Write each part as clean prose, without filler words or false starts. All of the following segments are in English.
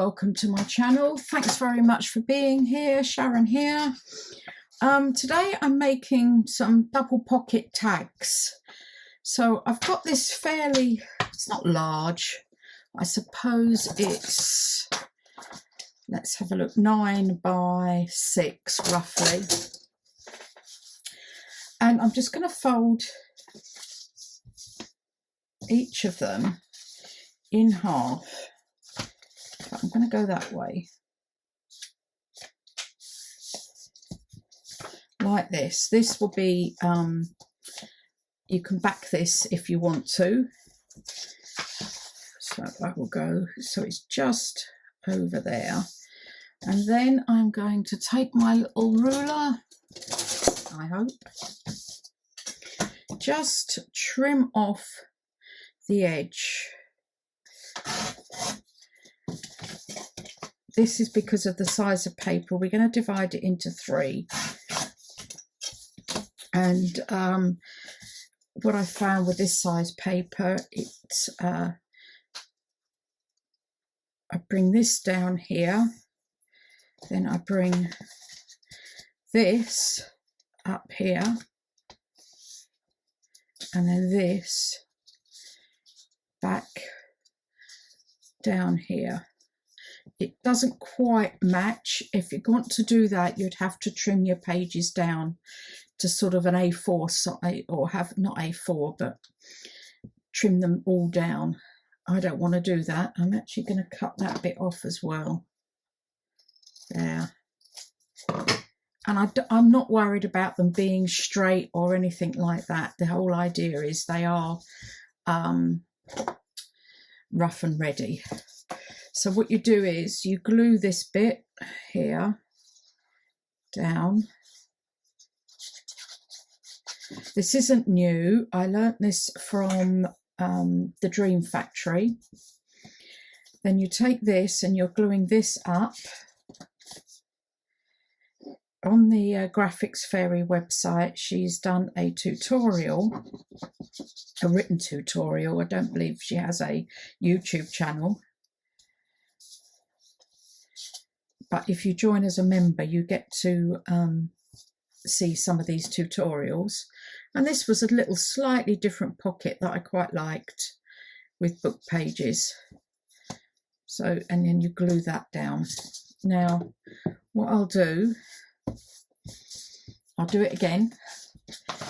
welcome to my channel. Thanks very much for being here. Sharon here. Today I'm making some double pocket tags. So I've got this fairly, it's not large, I suppose it's, let's have a look, 9 by 6 roughly. And I'm just going to fold each of them in half. I'm going to go that way, like this. This will be, you can back this if you want to. So I will go, so it's just over there. And then I'm going to take my little ruler, I hope, just trim off the edge. This is because of the size of paper. We're going to divide it into 3. And what I found with this size paper, it's I bring this down here, then I bring this up here, and then this back down here. It doesn't quite match. If you want to do that, you'd have to trim your pages down to sort of an A4 size, or have not A4, but trim them all down. I don't want to do that. I'm actually going to cut that bit off as well. There. And I'm not worried about them being straight or anything like that. The whole idea is they are rough and ready. So what you do is you glue this bit here down. This isn't new. I learnt this from the Dream Factory. Then you take this and you're gluing this up. On the Graphics Fairy website, she's done a tutorial, a written tutorial. I don't believe she has a YouTube channel. But if you join as a member, you get to see some of these tutorials. And this was a little slightly different pocket that I quite liked with book pages. So, and then you glue that down. Now, what I'll do it again.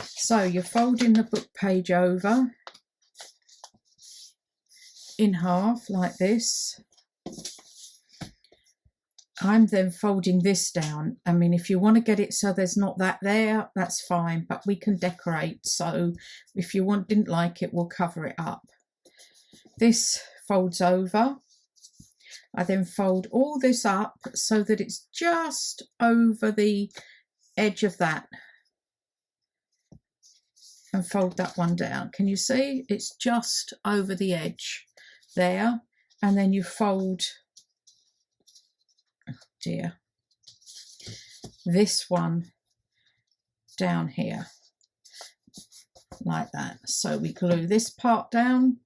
So you're folding the book page over in half like this. I'm then folding this down. I mean, if you want to get it so there's not that there, that's fine, but we can decorate. So if you didn't like it, we'll cover it up. This folds over. I then fold all this up so that it's just over the edge of that. And fold that one down. Can you see? It's just over the edge there. And then you fold this one down here like that. So we glue this part down.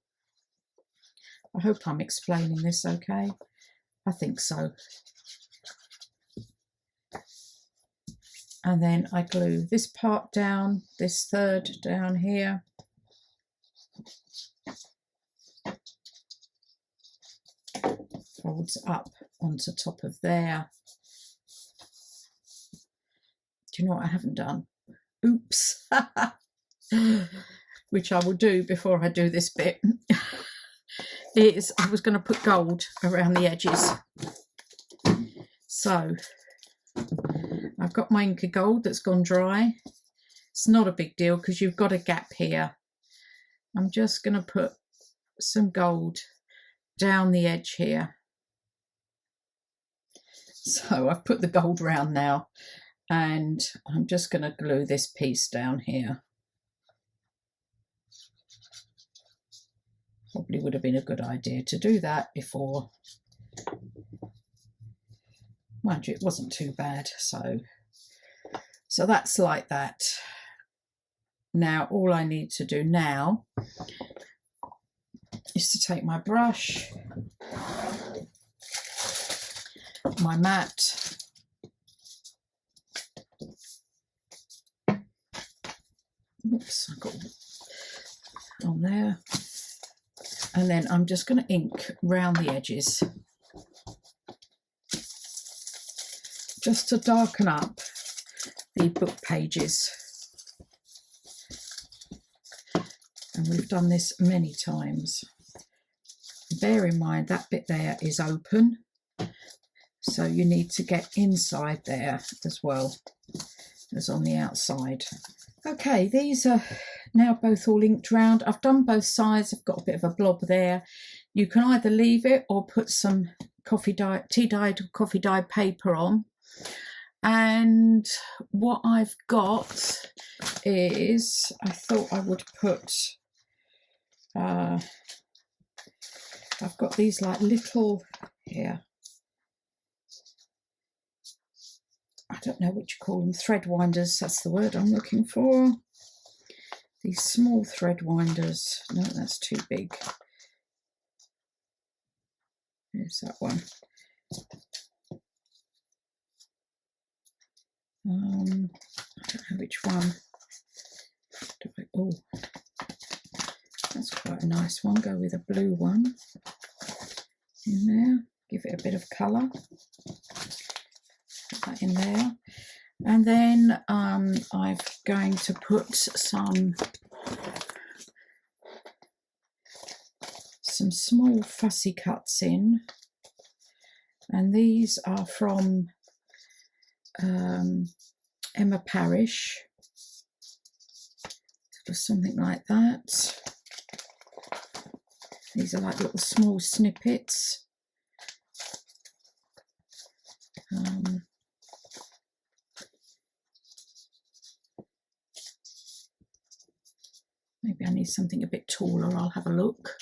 I hope I'm explaining this okay. I think so. And then I glue this part down, this third down here. Folds up onto top of there. Do you know what I haven't done? Oops. Which I will do before I do this bit. Is I was going to put gold around the edges. So I've got my Inca gold that's gone dry. It's not a big deal because you've got a gap here. I'm just going to put some gold down the edge here. So I've put the gold round now, and I'm just going to glue this piece down here. Probably would have been a good idea to do that before. Mind you, it wasn't too bad. So that's like that. Now all I need to do now is to take my brush my mat. Oops, I got on there. And then I'm just going to ink round the edges just to darken up the book pages. And we've done this many times. Bear in mind that bit there is open, so you need to get inside there as well as on the outside. Okay, these are now both all inked round. I've done both sides. I've got a bit of a blob there. You can either leave it or put some tea dyed or coffee dyed paper on. And what I've got is, I thought I would put, I've got these like little, here, I don't know what you call them, thread winders, that's the word I'm looking for. These small thread winders, no, that's too big. Here's that one. I don't know which one. Oh, that's quite a nice one. Go with a blue one in there. Give it a bit of colour. Put that in there. And then I'm going to put some small fussy cuts in. And these are from Emma Parish, or something like that. These are like little small snippets. Maybe I need something a bit taller. I'll have a look.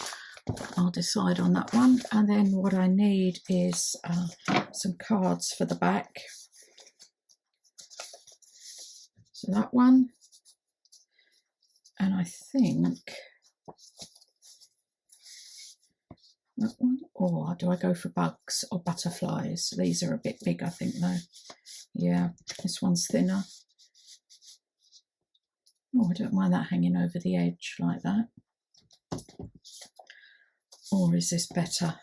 I'll decide on that one. And then what I need is some cards for the back. So that one, and I think that one, or do I go for bugs or butterflies? These are a bit big, I think, though. Yeah, this one's thinner. Oh, I don't mind that hanging over the edge like that. Or is this better?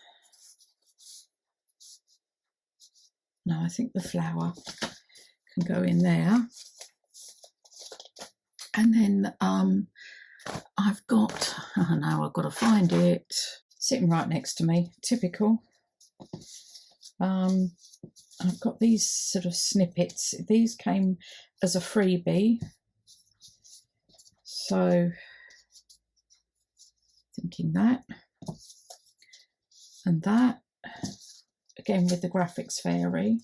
No, I think the flower can go in there. And then I've got, oh no, I've got to find it, sitting right next to me, typical. I've got these sort of snippets. These came as a freebie. So, thinking that. And that, again with the graphics fairy.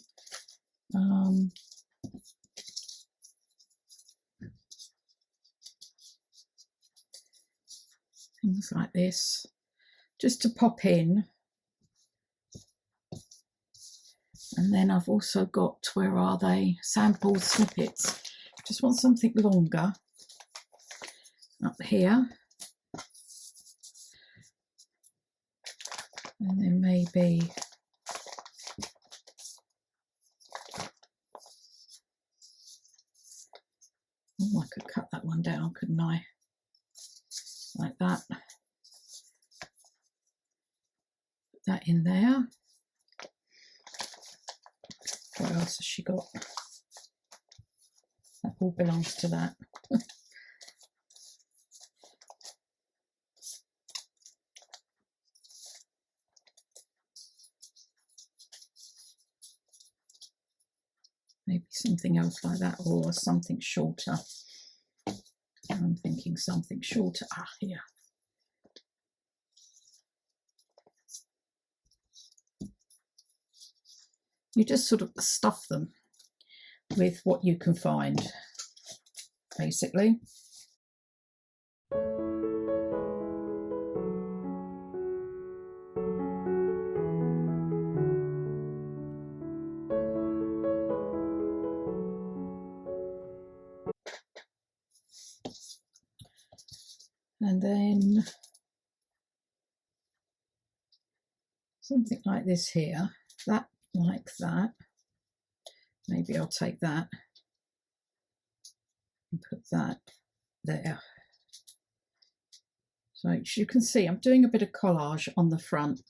Things like this, just to pop in. And then I've also got, where are they? Sample snippets. Just want something longer up here. And then maybe oh, I could cut that one down, couldn't I? Like that. Put that in there. What else has she got? That all belongs to that. Maybe something else like that, or something shorter. I'm thinking something shorter. Ah, here. You just sort of stuff them with what you can find, basically. And then something like this here. That like that. Maybe I'll take that and put that there. So as you can see, I'm doing a bit of collage on the front.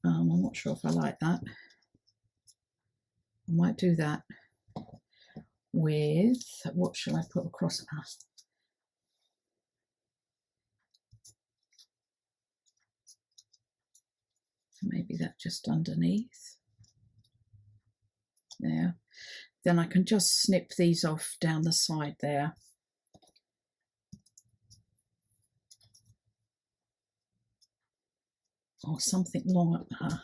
I'm not sure if I like that. I might do that with, what shall I put across that? Maybe that just underneath there. Then I can just snip these off down the side there. Or something long at her.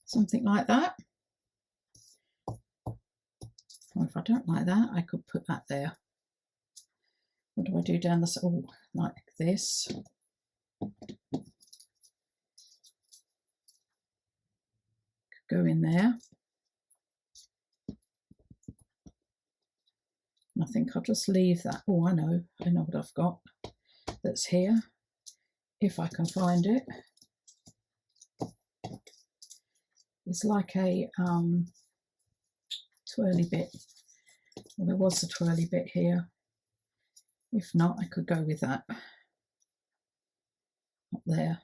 Something like that. Or if I don't like that, I could put that there. What do I do down the side? Oh, like this. Go in there. And I think I'll just leave that. Oh, I know what I've got that's here, if I can find it. It's like a twirly bit. Well, there was a twirly bit here. If not, I could go with that up there.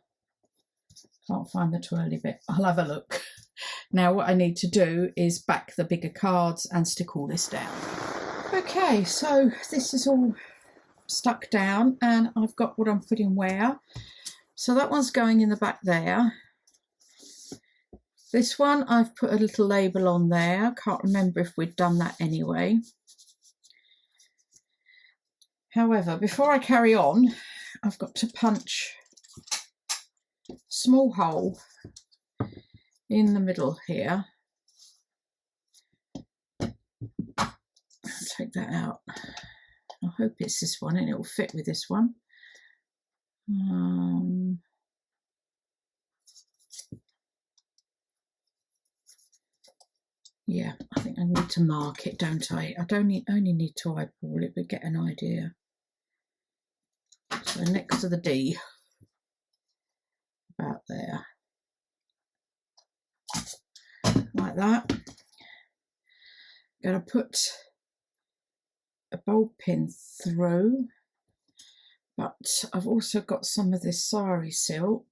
Can't find the twirly bit. I'll have a look. Now what I need to do is back the bigger cards and stick all this down. Okay, so this is all stuck down and I've got what I'm putting where. So that one's going in the back there. This one I've put a little label on there. I can't remember if we'd done that anyway. However, before I carry on, I've got to punch a small hole in the middle here. I'll take that out. I hope it's this one and it will fit with this one. Yeah, I think I need to mark it, don't I? I only need to eyeball it, but get an idea. So next to the D, about there, like that. I'm going to put a bulb pin through, but I've also got some of this sari silk,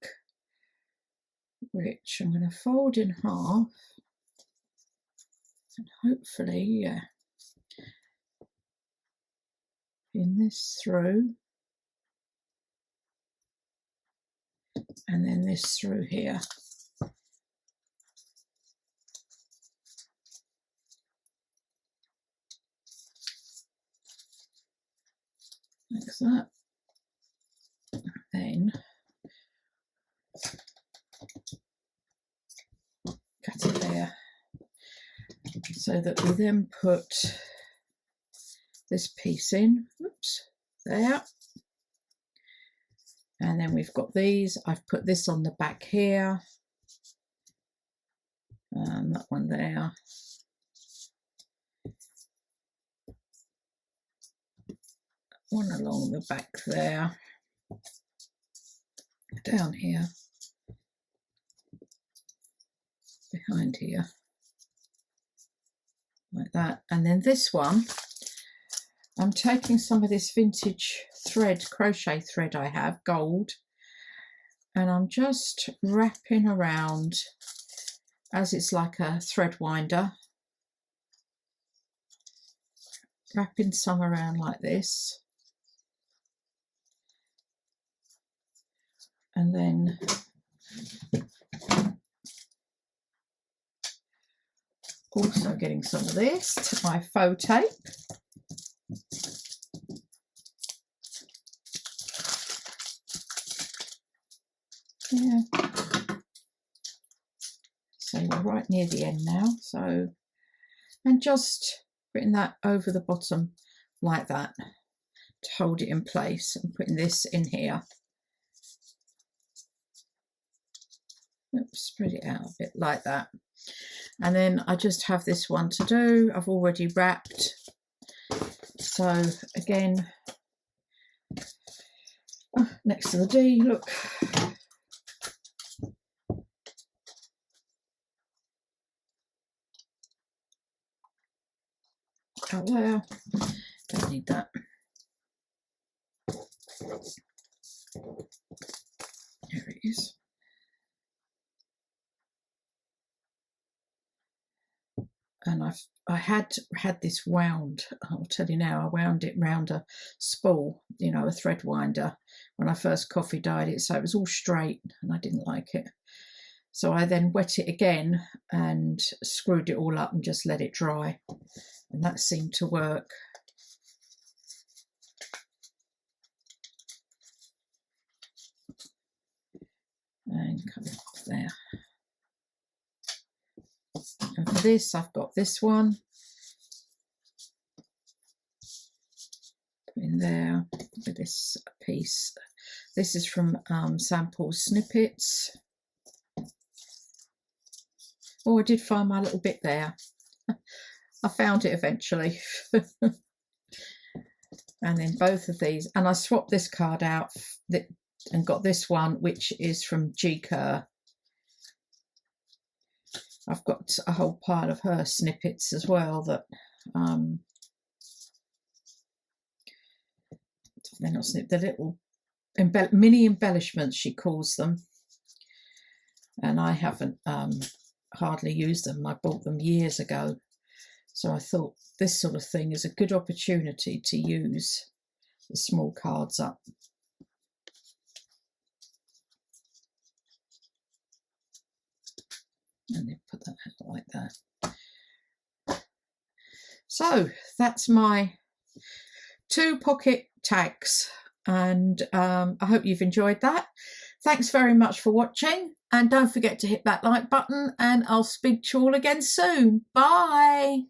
which I'm going to fold in half. And hopefully, yeah, pin this through and then this through here. Like that. Then cut it there. So that we then put this piece in, oops, there. And then we've got these. I've put this on the back here. And that one there. One along the back there. Down here. Behind here. Like that. And then this one, I'm taking some of this vintage thread, crochet thread I have, gold, and I'm just wrapping around as it's like a thread winder, wrapping some around like this, and then also getting some of this to my faux tape. Yeah. So we're right near the end now. So, and just putting that over the bottom like that to hold it in place, and putting this in here. Oops, spread it out a bit like that. And then I just have this one to do. I've already wrapped. So again, next to the D, look. Out there, don't need that. There it is. And I had this wound. I'll tell you now, I wound it round a spool, you know, a thread winder, when I first coffee dyed it, so it was all straight and I didn't like it. So I then wet it again and screwed it all up and just let it dry, and that seemed to work. And come off there. And for this, I've got this one. Put in there with this piece. This is from Samples Snippets. Oh, I did find my little bit there. I found it eventually. And then both of these, and I swapped this card out and got this one, which is from G. Kerr. I've got a whole pile of her snippets as well that they're not snippets, they're little mini embellishments, she calls them, and I haven't hardly used them. I bought them years ago, so I thought this sort of thing is a good opportunity to use the small cards up. And then put that out like that. So that's my 2 pocket tags, and I hope you've enjoyed that. Thanks very much for watching, and don't forget to hit that like button, and I'll speak to you all again soon. Bye.